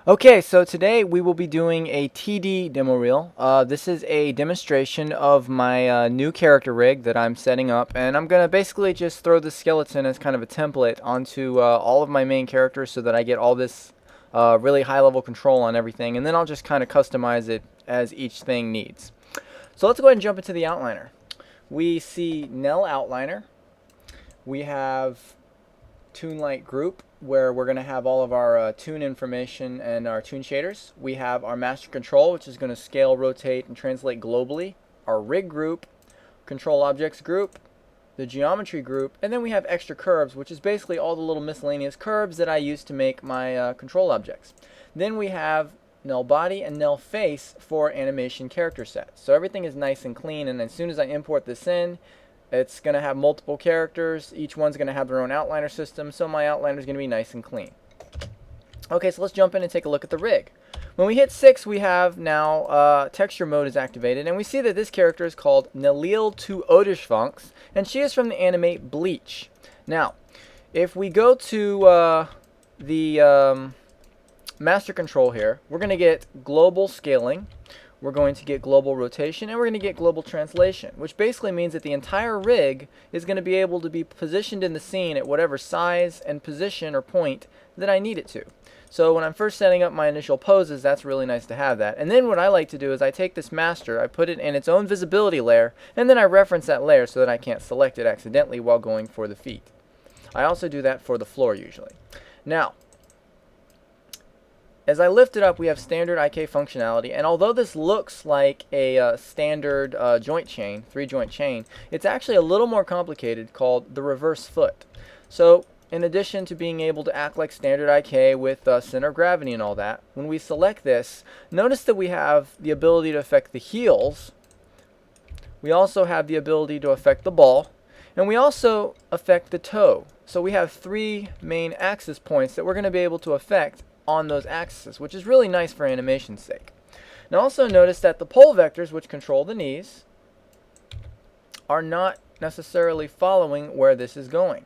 Okay, so today we will be doing a TD demo reel. This is a demonstration of my new character rig that I'm setting up, and I'm going to basically just throw the skeleton as kind of a template onto all of my main characters so that I get all this really high level control on everything, and then I'll just kind of customize it as each thing needs. So let's go ahead and jump into the outliner. We see Nell Outliner. We have ToonLight group where we're going to have all of our tune information and our tune shaders. We have our master control, which is going to scale, rotate, and translate globally. Our rig group, control objects group, the geometry group, and then we have extra curves, which is basically all the little miscellaneous curves that I use to make my control objects. Then we have Nell body and Nell face for animation character sets. So everything is nice and clean, and as soon as I import this in, it's going to have multiple characters. Each one's going to have their own outliner system, so my outliner is going to be nice and clean. Okay, so let's jump in and take a look at the rig. When we hit 6, we have now texture mode is activated, and we see that this character is called Nalil to Odishfunks, and she is from the anime Bleach. Now, if we go to the master control here, we're going to get global scaling. We're going to get global rotation, and we're going to get global translation, which basically means that the entire rig is going to be able to be positioned in the scene at whatever size and position or point that I need it to. So when I'm first setting up my initial poses, that's really nice to have that. And then what I like to do is I take this master, I put it in its own visibility layer, and then I reference that layer so that I can't select it accidentally while going for the feet. I also do that for the floor usually. Now, as I lift it up, we have standard IK functionality, and although this looks like a standard joint chain, 3-joint chain, it's actually a little more complicated, called the reverse foot. So in addition to being able to act like standard IK with center of gravity and all that, when we select this, notice that we have the ability to affect the heels. We also have the ability to affect the ball, and we also affect the toe. So we have 3 main axis points that we're going to be able to affect on those axes, which is really nice for animation's sake. Now also notice that the pole vectors, which control the knees, are not necessarily following where this is going.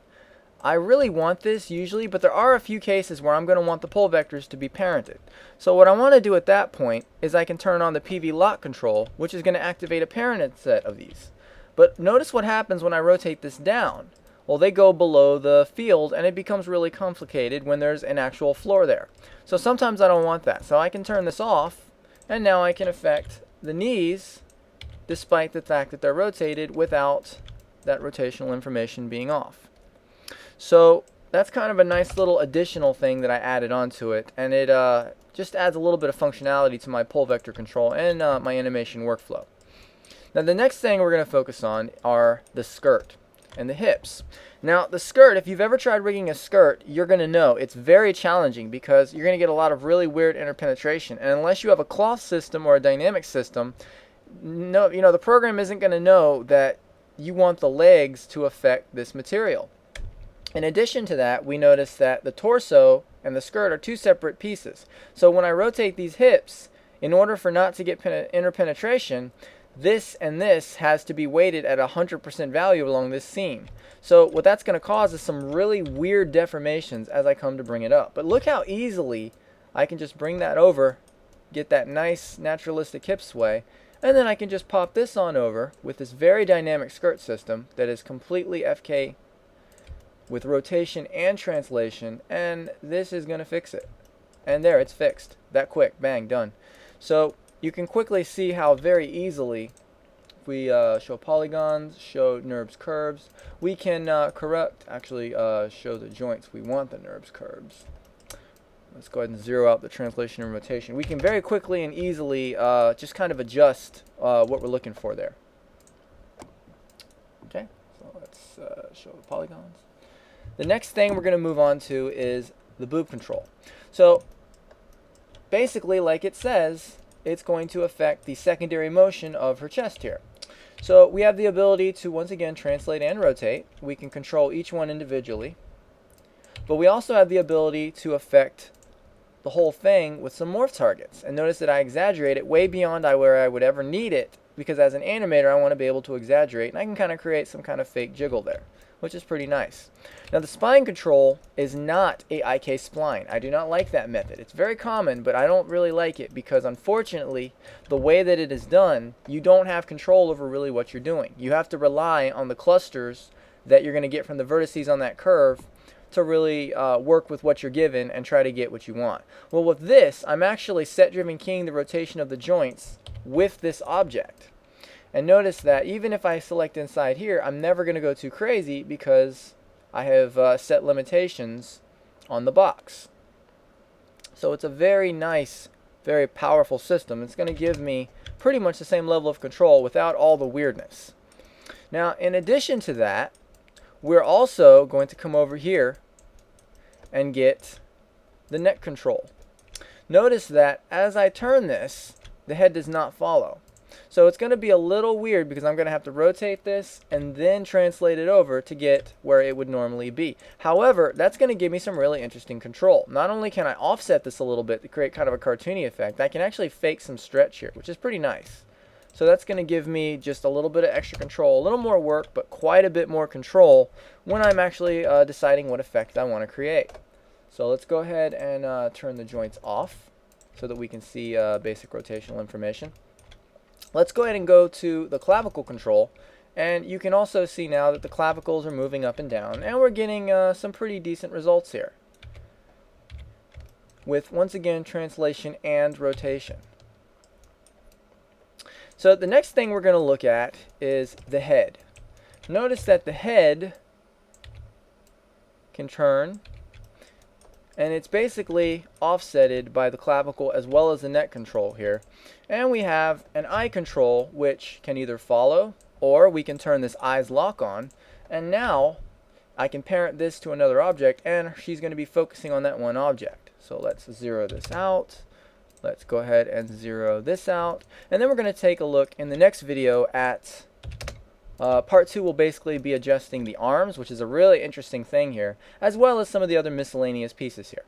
I really want this usually, but there are a few cases where I'm going to want the pole vectors to be parented. So what I want to do at that point is I can turn on the PV lock control, which is going to activate a parented set of these. But notice what happens when I rotate this down. Well, they go below the field, and it becomes really complicated when there's an actual floor there. So sometimes I don't want that. So I can turn this off, and now I can affect the knees despite the fact that they're rotated without that rotational information being off. So that's kind of a nice little additional thing that I added onto it, and it just adds a little bit of functionality to my pole vector control and my animation workflow. Now the next thing we're going to focus on are the skirt and the hips. Now the skirt, if you've ever tried rigging a skirt, you're going to know it's very challenging because you're going to get a lot of really weird interpenetration, and unless you have a cloth system or a dynamic system, the program isn't going to know that you want the legs to affect this material. In addition to that, we notice that the torso and the skirt are 2 separate pieces. So when I rotate these hips, in order for not to get interpenetration, this and this has to be weighted at 100% value along this seam. So what that's going to cause is some really weird deformations as I come to bring it up. But look how easily I can just bring that over, get that nice naturalistic hip sway, and then I can just pop this on over with this very dynamic skirt system that is completely FK with rotation and translation, and this is going to fix it. And there, it's fixed. That quick, bang, done. So you can quickly see how very easily, if we show polygons, show NURBS curves, we can show the joints. We want the NURBS curves. Let's go ahead and zero out the translation and rotation. We can very quickly and easily just kind of adjust what we're looking for there. Okay, so let's show the polygons. The next thing we're going to move on to is the boob control. So basically, like it says, it's going to affect the secondary motion of her chest here. So we have the ability to once again translate and rotate. We can control each one individually. But we also have the ability to affect the whole thing with some morph targets. And notice that I exaggerate it way beyond where I would ever need it, because as an animator I want to be able to exaggerate, and I can kind of create some kind of fake jiggle there. which is pretty nice. Now the spine control is not a IK spline. I do not like that method. It's very common, but I don't really like it because unfortunately the way that it is done, you don't have control over really what you're doing. You have to rely on the clusters that you're going to get from the vertices on that curve to really work with what you're given and try to get what you want. Well, with this, I'm actually set driven keying the rotation of the joints with this object. And notice that even if I select inside here, I'm never going to go too crazy because I have set limitations on the box. So it's a very nice, very powerful system. It's going to give me pretty much the same level of control without all the weirdness. Now, in addition to that, we're also going to come over here and get the neck control. Notice that as I turn this, the head does not follow. So it's going to be a little weird because I'm going to have to rotate this and then translate it over to get where it would normally be. However, that's going to give me some really interesting control. Not only can I offset this a little bit to create kind of a cartoony effect, I can actually fake some stretch here, which is pretty nice. So that's going to give me just a little bit of extra control, a little more work, but quite a bit more control when I'm actually deciding what effect I want to create. So let's go ahead and turn the joints off so that we can see basic rotational information. Let's go ahead and go to the clavicle control, and you can also see now that the clavicles are moving up and down, and we're getting some pretty decent results here with, once again, translation and rotation. So the next thing we're going to look at is the head. Notice that the head can turn, and it's basically offsetted by the clavicle as well as the neck control here. And we have an eye control which can either follow, or we can turn this eyes lock on, and now I can parent this to another object and she's going to be focusing on that one object. So let's zero this out. Let's go ahead and zero this out, and then we're going to take a look in the next video at part 2. Will basically be adjusting the arms, which is a really interesting thing here, as well as some of the other miscellaneous pieces here.